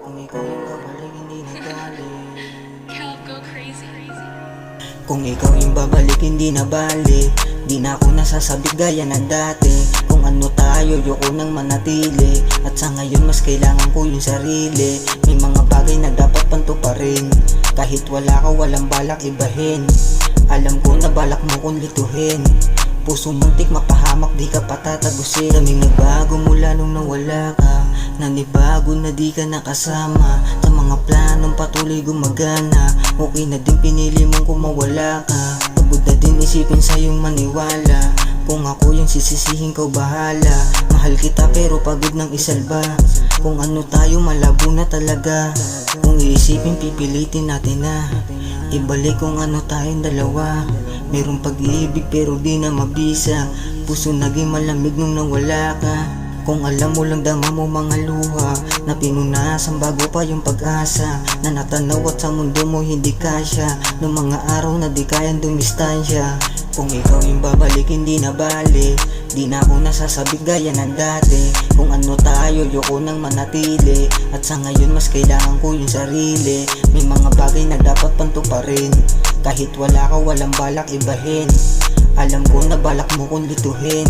Kung ikaw yung babalik, hindi na balik. Cal, go crazy. Kung ikaw yung babalik, hindi na balik. Di na ako nasasabik gaya ng dati. Kung ano tayo, yoko nang manatili. At sa ngayon, mas kailangan ko yung sarili. May mga bagay na dapat pantuparin. Kahit wala ka, walang balak ibahin. Alam ko na balak mo kong lituhin. Puso muntik mapahamak, di ka patatagusin. Daming nagbago mula nung nawala ka. Nanibago na di ka nakasama. Sa mga planong patuloy gumagana. Okay na din pinili mong kumawala ka. Pagod na din isipin sa'yong maniwala. Kung ako yung sisisihin ko bahala. Mahal kita pero pagod ng isalba. Kung ano tayo malabo na talaga. Kung iisipin pipilitin natin na ibalik kung ano tayong dalawa. Merong pag-ibig pero di na mabisa. Puso naging malamig nung nawala ka. Kung alam mo lang dama mo mga luha na pinunasan bago pa yung pag-asa. Na natanaw at sa mundo mo hindi kasya. Noong mga araw na di kayang dumistansya. Kung ikaw yung babalik hindi na balik. Di na ako nasasabik gaya ng dati. Kung ano tayo yoko nang manatili. At sa ngayon mas kailangan ko yung sarili. May mga bagay na dapat pantuparin. Kahit wala ka walang balak ibahin. Alam ko na balak mo kong lituhin.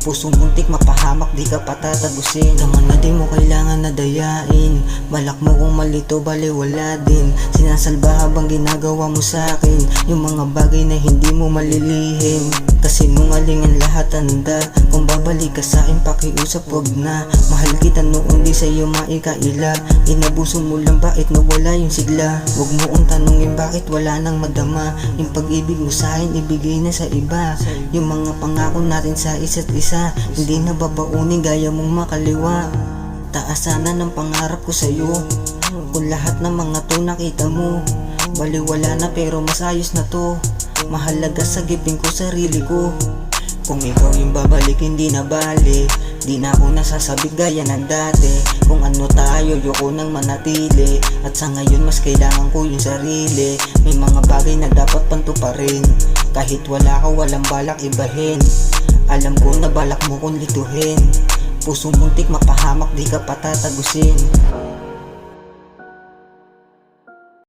Puso muntik mapahamak, di ka patatagusin. Naman na di mo kailangan na dayain. Balak mo kung malito, bale wala din. Sinasalba habang ginagawa mo sa'kin yung mga bagay na hindi mo malilihim. Kasi nungalingan lahat tanda. Kung babalik ka sa'kin pakiusap wag na. Mahal kita noon di sa'yo maikaila. Inabuso mo lang bakit nawala yung sigla. Wag mo kong tanungin bakit wala nang madama. Yung pag-ibig mo sa'kin ibigay na sa iba. Yung mga pangako natin sa isa't isa hindi na babaunin gaya mong makaliwa. Taasan ng pangarap ko sa'yo. Kung lahat ng mga to nakita mo baliwala na pero mas ayos na to. Mahalaga sa gipin ko sarili ko. Kung ikaw yung babalik hindi na balik. Di na ako nasasabik gaya ng dati. Kung ano tayo yoko nang manatili. At sa ngayon mas kailangan ko yung sarili. May mga bagay na dapat pantuparin. Kahit wala ka walang balak ibahin. Alam ko na balak mo kong lituhin. Puso muntik mapahamak di ka patatagusin.